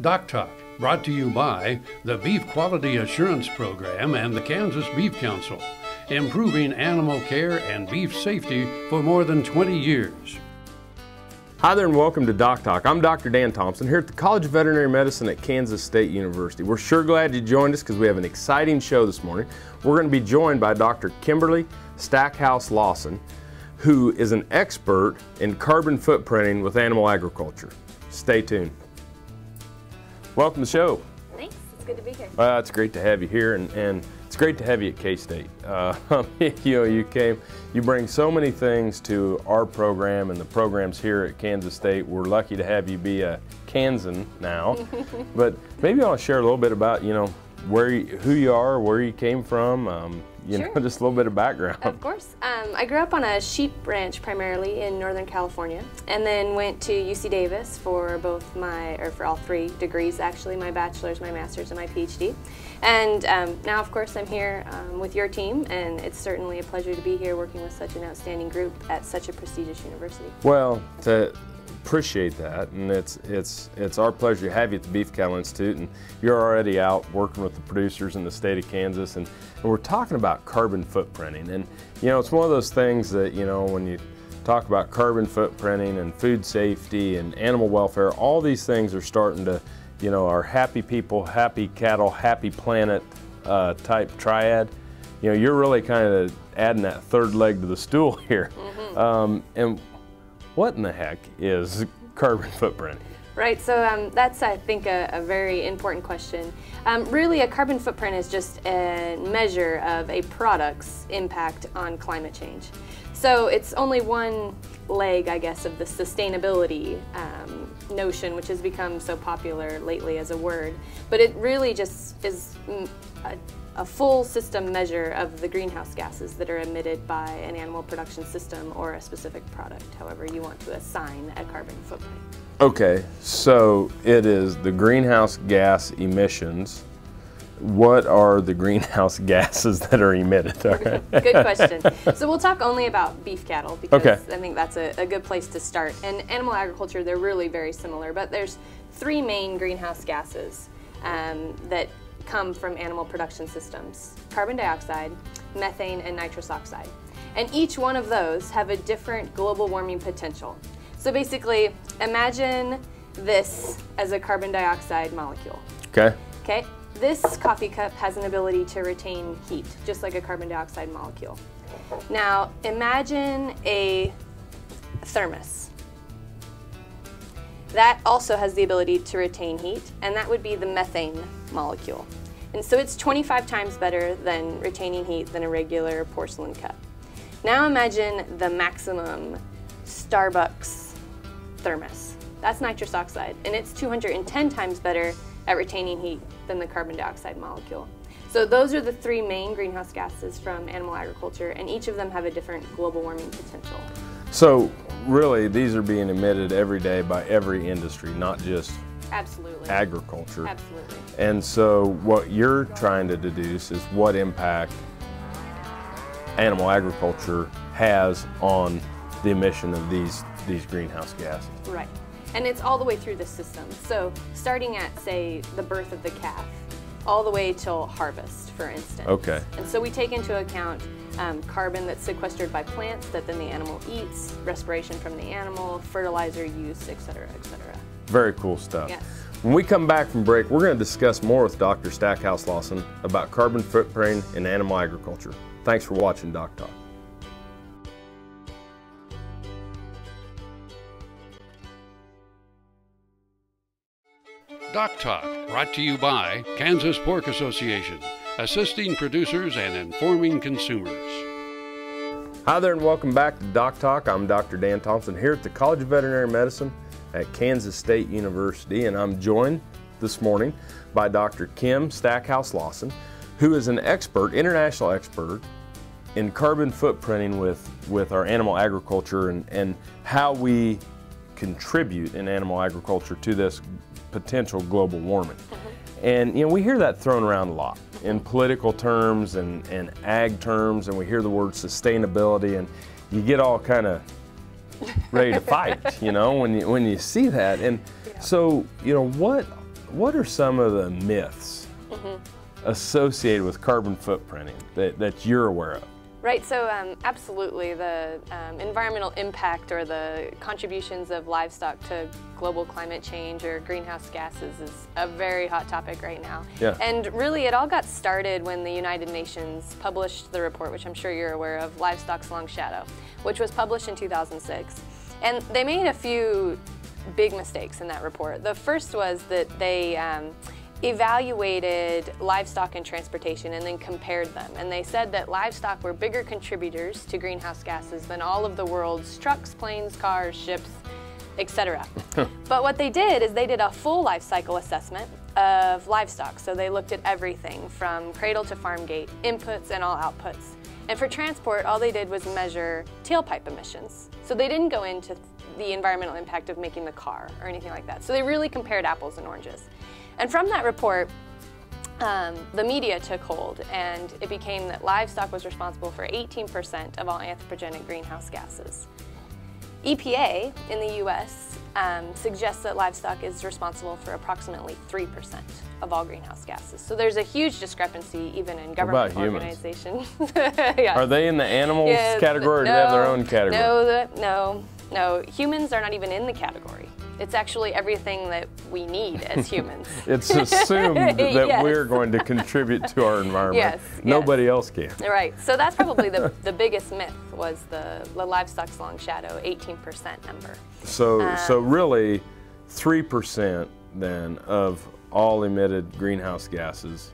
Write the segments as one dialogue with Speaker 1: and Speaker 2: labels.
Speaker 1: DocTalk, brought to you by the Beef Quality Assurance Program and the Kansas Beef Council, improving animal care and beef safety for more than 20 years.
Speaker 2: Hi there and welcome to DocTalk. I'm Dr. Dan Thompson here at the College of Veterinary Medicine at Kansas State University. We're sure glad you joined us because we have an exciting show this morning. We're going to be joined by Dr. Kimberly Stackhouse-Lawson, who is an expert in carbon footprinting with animal agriculture. Stay tuned. Welcome to the show.
Speaker 3: Thanks, it's good to be here.
Speaker 2: It's great to have you here, and it's great to have you at K-State. You bring so many things to our program and the programs here at Kansas State. We're lucky to have you be a Kansan now, but maybe I'll share a little bit about, who you are, where you came from,
Speaker 3: Sure.
Speaker 2: Just a little bit of background.
Speaker 3: Of course. I grew up on a sheep ranch primarily in Northern California, and then went to UC Davis for for all three degrees actually, my bachelor's, my master's, and my PhD. And now of course I'm here with your team, and it's certainly a pleasure to be here working with such an outstanding group at such a prestigious university.
Speaker 2: Well, appreciate that, and it's our pleasure to have you at the Beef Cattle Institute, and you're already out working with the producers in the state of Kansas, and we're talking about carbon footprinting. And it's one of those things that when you talk about carbon footprinting and food safety and animal welfare, all these things are starting to our happy people, happy cattle, happy planet type triad. You're really kind of adding that third leg to the stool here. And what in the heck is carbon footprint?
Speaker 3: Right, so that's, I think, a very important question. Really, a carbon footprint is just a measure of a product's impact on climate change. So it's only one leg, I guess, of the sustainability notion, which has become so popular lately as a word. But it really just is a full system measure of the greenhouse gases that are emitted by an animal production system or a specific product, however you want to assign a carbon footprint.
Speaker 2: Okay, so it is the greenhouse gas emissions. What are the greenhouse gases that are emitted? All right.
Speaker 3: Good question. So we'll talk only about beef cattle because I think that's a good place to start. And animal agriculture, they're really very similar, but there's three main greenhouse gases that come from animal production systems: carbon dioxide, methane, and nitrous oxide. And each one of those have a different global warming potential. So basically, imagine this as a carbon dioxide molecule.
Speaker 2: Okay.
Speaker 3: Okay. This coffee cup has an ability to retain heat, just like a carbon dioxide molecule. Now, imagine a thermos. That also has the ability to retain heat, and that would be the methane molecule. And so it's 25 times better than retaining heat than a regular porcelain cup. Now imagine the maximum Starbucks thermos. That's nitrous oxide, and it's 210 times better at retaining heat than the carbon dioxide molecule. So those are the three main greenhouse gases from animal agriculture, and each of them have a different global warming potential.
Speaker 2: So really, these are being emitted every day by every industry, not just agriculture.
Speaker 3: Absolutely.
Speaker 2: And so what you're trying to deduce is what impact animal agriculture has on the emission of these greenhouse gases.
Speaker 3: Right. And it's all the way through the system. So starting at, say, the birth of the calf, all the way till harvest, for instance.
Speaker 2: Okay.
Speaker 3: And so we take into account carbon that's sequestered by plants that then the animal eats, respiration from the animal, fertilizer use, et cetera, et cetera.
Speaker 2: Very cool stuff.
Speaker 3: Yes.
Speaker 2: When we come back from break, we're going to discuss more with Dr. Stackhouse-Lawson about carbon footprint in animal agriculture. Thanks for watching DocTalk.
Speaker 1: DocTalk, brought to you by Kansas Pork Association, assisting producers and informing consumers.
Speaker 2: Hi there and welcome back to DocTalk. I'm Dr. Dan Thompson here at the College of Veterinary Medicine at Kansas State University, and I'm joined this morning by Dr. Kim Stackhouse-Lawson, who is an international expert in carbon footprinting with our animal agriculture and how we contribute in animal agriculture to this potential global warming. And we hear that thrown around a lot in political terms and ag terms, and we hear the word sustainability, and you get all kind of ready to fight, when you see that. And so, what are some of the myths associated with carbon footprinting that you're aware of?
Speaker 3: Right, so absolutely the environmental impact or the contributions of livestock to global climate change or greenhouse gases is a very hot topic right now.
Speaker 2: Yeah.
Speaker 3: And really it all got started when the United Nations published the report, which I'm sure you're aware of, Livestock's Long Shadow, which was published in 2006. And they made a few big mistakes in that report. The first was that they evaluated livestock and transportation and then compared them. And they said that livestock were bigger contributors to greenhouse gases than all of the world's trucks, planes, cars, ships, etc. But what they did is they did a full life cycle assessment of livestock. So they looked at everything from cradle to farm gate, inputs and all outputs. And for transport, all they did was measure tailpipe emissions. So they didn't go into the environmental impact of making the car or anything like that. So they really compared apples and oranges. And from that report, the media took hold, and it became that livestock was responsible for 18% of all anthropogenic greenhouse gases. EPA in the US suggests that livestock is responsible for approximately 3% of all greenhouse gases. So there's a huge discrepancy even in government organizations. Yes.
Speaker 2: Are they in the animals category, or do they have their own category?
Speaker 3: No, humans are not even in the category. It's actually everything that we need as humans.
Speaker 2: It's assumed that we're going to contribute to our environment.
Speaker 3: Yes,
Speaker 2: Nobody else can.
Speaker 3: Right. So that's probably the biggest myth was the livestock's long shadow, 18% number.
Speaker 2: So really, 3% then of all emitted greenhouse gases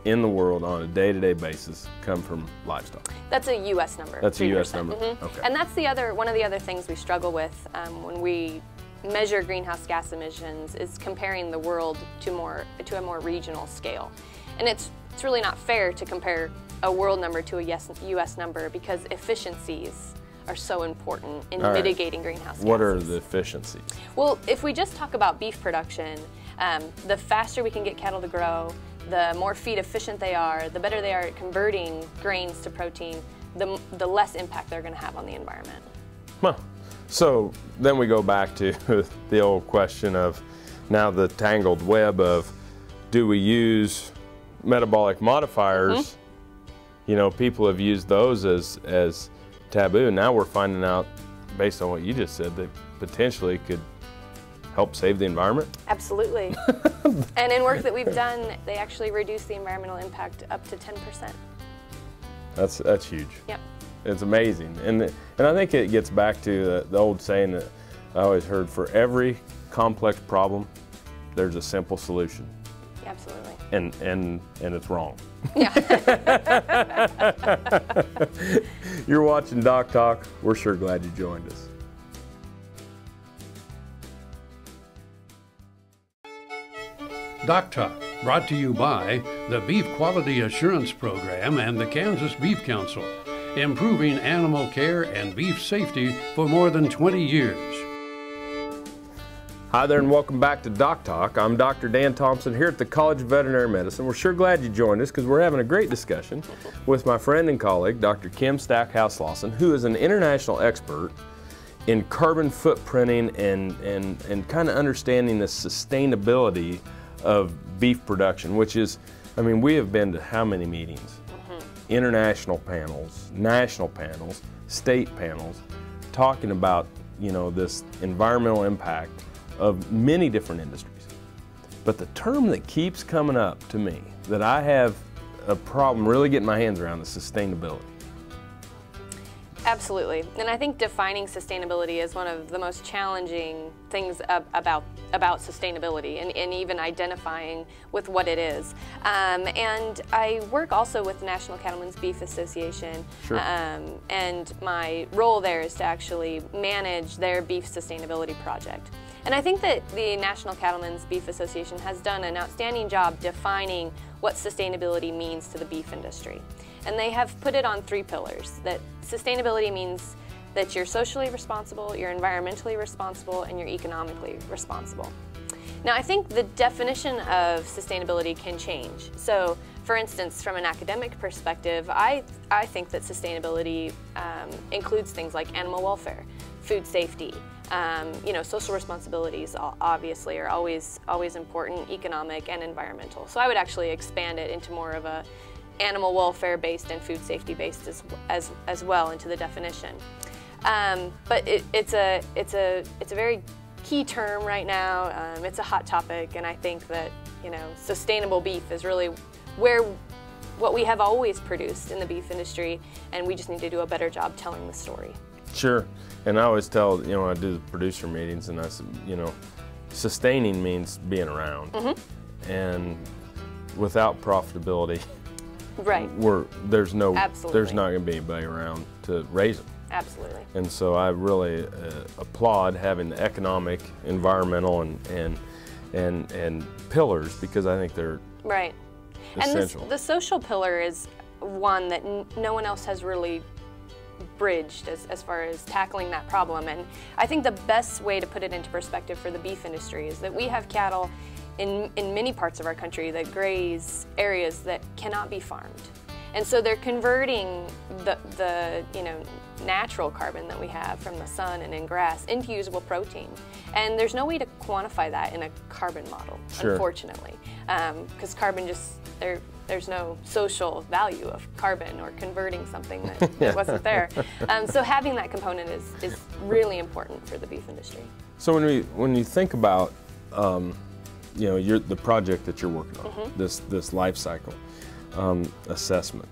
Speaker 2: in the world on a day-to-day basis come from livestock.
Speaker 3: That's a U.S. number.
Speaker 2: That's 3%. A U.S. number.
Speaker 3: Okay. And that's one of the other things we struggle with when we measure greenhouse gas emissions is comparing the world to a more regional scale. And it's really not fair to compare a world number to a U.S. number because efficiencies are so important in mitigating greenhouse gases.
Speaker 2: What are the efficiencies?
Speaker 3: Well, if we just talk about beef production, the faster we can get cattle to grow, the more feed efficient they are, the better they are at converting grains to protein, the less impact they're going to have on the environment.
Speaker 2: Huh. So then we go back to the old question of now the tangled web of, do we use metabolic modifiers? You know, people have used those as taboo. Now we're finding out, based on what you just said, that potentially could help save the environment?
Speaker 3: Absolutely. And in work that we've done, they actually reduce the environmental impact up to 10%.
Speaker 2: That's huge.
Speaker 3: Yep.
Speaker 2: It's amazing. And I think it gets back to the old saying that I always heard, for every complex problem, there's a simple solution.
Speaker 3: Absolutely.
Speaker 2: And it's wrong.
Speaker 3: Yeah.
Speaker 2: You're watching Doc Talk. We're sure glad you joined us.
Speaker 1: DocTalk, brought to you by the Beef Quality Assurance Program and the Kansas Beef Council, improving animal care and beef safety for more than 20 years.
Speaker 2: Hi there and welcome back to Doc Talk. I'm Dr. Dan Thompson here at the College of Veterinary Medicine. We're sure glad you joined us because we're having a great discussion with my friend and colleague, Dr. Kim Stackhouse-Lawson, who is an international expert in carbon footprinting and kind of understanding the sustainability of beef production, which is, I mean, we have been to how many meetings? International panels, national panels, state panels, talking about, you know, this environmental impact of many different industries. But the term that keeps coming up to me that I have a problem really getting my hands around is sustainability.
Speaker 3: Absolutely. And I think defining sustainability is one of the most challenging things about sustainability and even identifying with what it is. And I work also with the National Cattlemen's Beef Association.
Speaker 2: Sure.
Speaker 3: And my role there is to actually manage their beef sustainability project. And I think that the National Cattlemen's Beef Association has done an outstanding job defining what sustainability means to the beef industry. And they have put it on 3 pillars. That sustainability means that you're socially responsible, you're environmentally responsible, and you're economically responsible. Now, I think the definition of sustainability can change. So, for instance, from an academic perspective, I think that sustainability includes things like animal welfare, food safety, You know, social responsibilities obviously are always important, economic and environmental. So I would actually expand it into more of a animal welfare based and food safety based as well into the definition. But it's a very key term right now. It's a hot topic, and I think that, you know, sustainable beef is really what we have always produced in the beef industry, and we just need to do a better job telling the story.
Speaker 2: Sure. And I always tell, you know, I do the producer meetings, and I said, you know, sustaining means being around. Mm-hmm. And without profitability,
Speaker 3: right,
Speaker 2: there's not going to be anybody around to raise them. Absolutely. And so I really applaud having the economic, environmental, and pillars, because I think they're
Speaker 3: right.
Speaker 2: essential.
Speaker 3: And the social pillar is one that no one else has really bridged as far as tackling that problem. And I think the best way to put it into perspective for the beef industry is that we have cattle in many parts of our country that graze areas that cannot be farmed. And so they're converting the you know, natural carbon that we have from the sun and in grass into usable protein. And there's no way to quantify that in a carbon model, sure, unfortunately, because carbon just, there's no social value of carbon or converting something that wasn't there. So having that component is really important for the beef industry.
Speaker 2: So when you think about you know, the project that you're working on, mm-hmm, this life cycle assessment,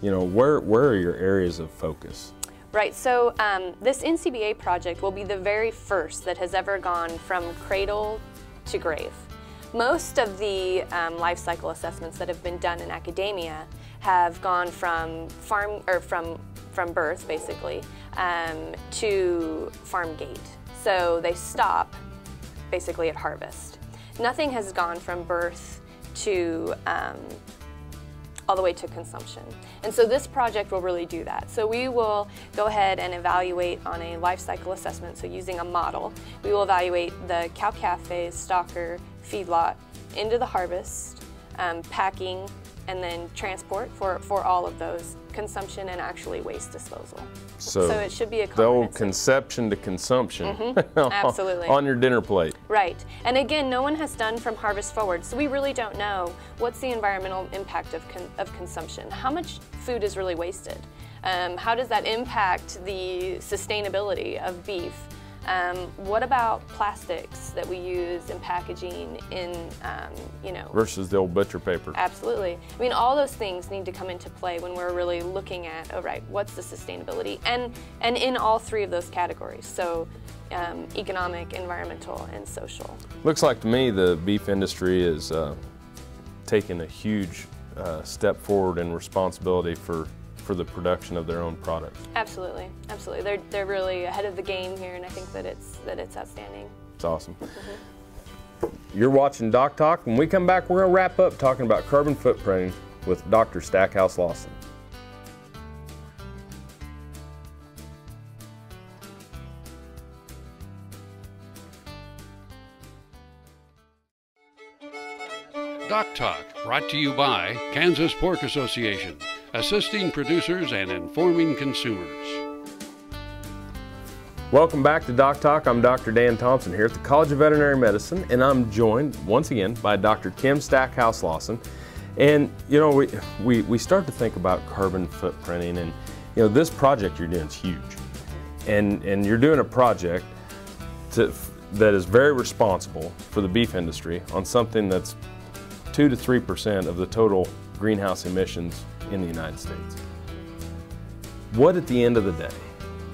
Speaker 2: you know, where are your areas of focus?
Speaker 3: Right, so this NCBA project will be the very first that has ever gone from cradle to grave. Most of the life cycle assessments that have been done in academia have gone from from birth, basically, to farm gate. So they stop basically at harvest. Nothing has gone from birth to all the way to consumption. And so this project will really do that. So we will go ahead and evaluate on a life cycle assessment, so using a model, we will evaluate the cow-calf phase, stocker, feedlot, into the harvest, packing, and then transport for all of those, consumption and actually waste disposal. So it should be a comprehensive.
Speaker 2: The conception to consumption,
Speaker 3: mm-hmm, absolutely,
Speaker 2: on your dinner plate.
Speaker 3: Right, and again, no one has done from harvest forward, so we really don't know what's the environmental impact of consumption. How much food is really wasted? How does that impact the sustainability of beef? What about plastics that we use in packaging in, you know,
Speaker 2: versus the old butcher paper?
Speaker 3: Absolutely. I mean, all those things need to come into play when we're really looking at, oh, right, what's the sustainability? And in all three of those categories, so economic, environmental, and social.
Speaker 2: Looks like to me the beef industry is taking a huge step forward in responsibility for the production of their own products.
Speaker 3: Absolutely, absolutely. They're really ahead of the game here, and I think that it's outstanding.
Speaker 2: It's awesome. Mm-hmm. You're watching Doc Talk. When we come back, we're going to wrap up talking about carbon footprinting with Dr. Stackhouse Lawson.
Speaker 1: DocTalk, brought to you by Kansas Pork Association, assisting producers and informing consumers.
Speaker 2: Welcome back to Doc Talk. I'm Dr. Dan Thompson here at the College of Veterinary Medicine, and I'm joined once again by Dr. Kim Stackhouse Lawson. And you know, we start to think about carbon footprinting, and you know, this project you're doing is huge, and you're doing a project that is very responsible for the beef industry on something that's 2 to 3% of the total greenhouse emissions in the United States. What at the end of the day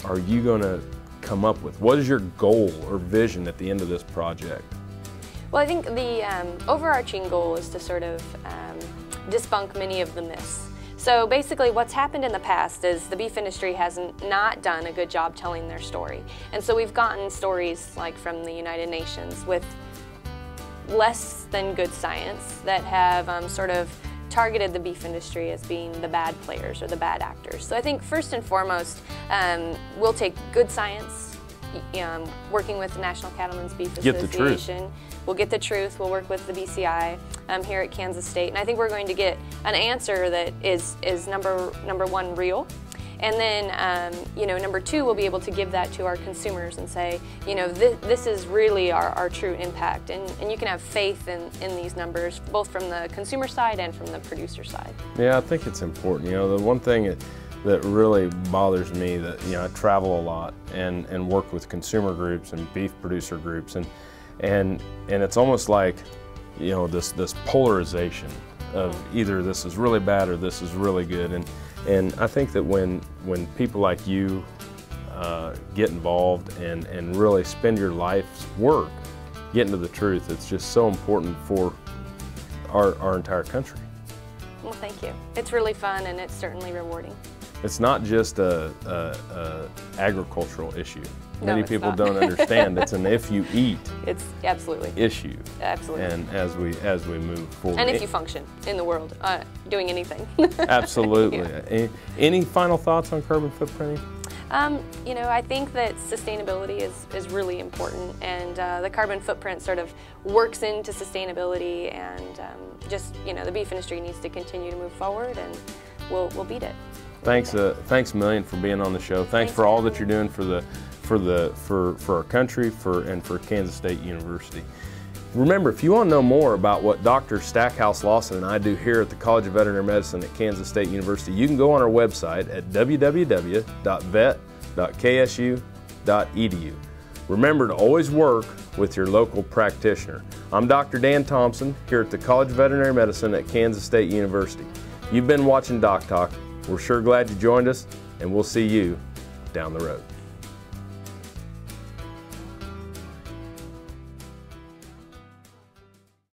Speaker 2: are you going to come up with? What is your goal or vision at the end of this project?
Speaker 3: Well, I think the overarching goal is to sort of debunk many of the myths. So basically what's happened in the past is the beef industry has not done a good job telling their story. And so we've gotten stories like from the United Nations with less than good science that have sort of targeted the beef industry as being the bad players or the bad actors. So I think first and foremost, we'll take good science, working with the National Cattlemen's Beef Association. We'll get the truth. We'll work with the BCI here at Kansas State, and I think we're going to get an answer that is number one, real, And then, you know, number two, we'll be able to give that to our consumers and say, you know, this is really our true impact. And you can have faith in these numbers, both from the consumer side and from the producer side.
Speaker 2: Yeah, I think it's important. You know, the one thing that really bothers me, that, you know, I travel a lot and work with consumer groups and beef producer groups, and it's almost like, you know, this polarization of either this is really bad or this is really good. And I think that when people like you get involved and really spend your life's work getting to the truth, it's just so important for our entire country.
Speaker 3: Well, thank you. It's really fun, and it's certainly rewarding.
Speaker 2: It's not just a agricultural issue.
Speaker 3: No,
Speaker 2: Many
Speaker 3: it's
Speaker 2: people
Speaker 3: not.
Speaker 2: don't understand it's an if you eat
Speaker 3: It's absolutely
Speaker 2: issue.
Speaker 3: Absolutely.
Speaker 2: And as we move forward.
Speaker 3: And if you function in the world, doing anything.
Speaker 2: Absolutely.
Speaker 3: Yeah.
Speaker 2: Any final thoughts on carbon footprinting?
Speaker 3: You know, I think that sustainability is really important, and the carbon footprint sort of works into sustainability, and just, you know, the beef industry needs to continue to move forward, and we'll beat it.
Speaker 2: Thanks a million for being on the show. Thanks for all that you're doing for our country, and for Kansas State University. Remember, if you want to know more about what Dr. Stackhouse Lawson and I do here at the College of Veterinary Medicine at Kansas State University, you can go on our website at www.vet.ksu.edu. Remember to always work with your local practitioner. I'm Dr. Dan Thompson here at the College of Veterinary Medicine at Kansas State University. You've been watching DocTalk. We're sure glad you joined us, and we'll see you down the road.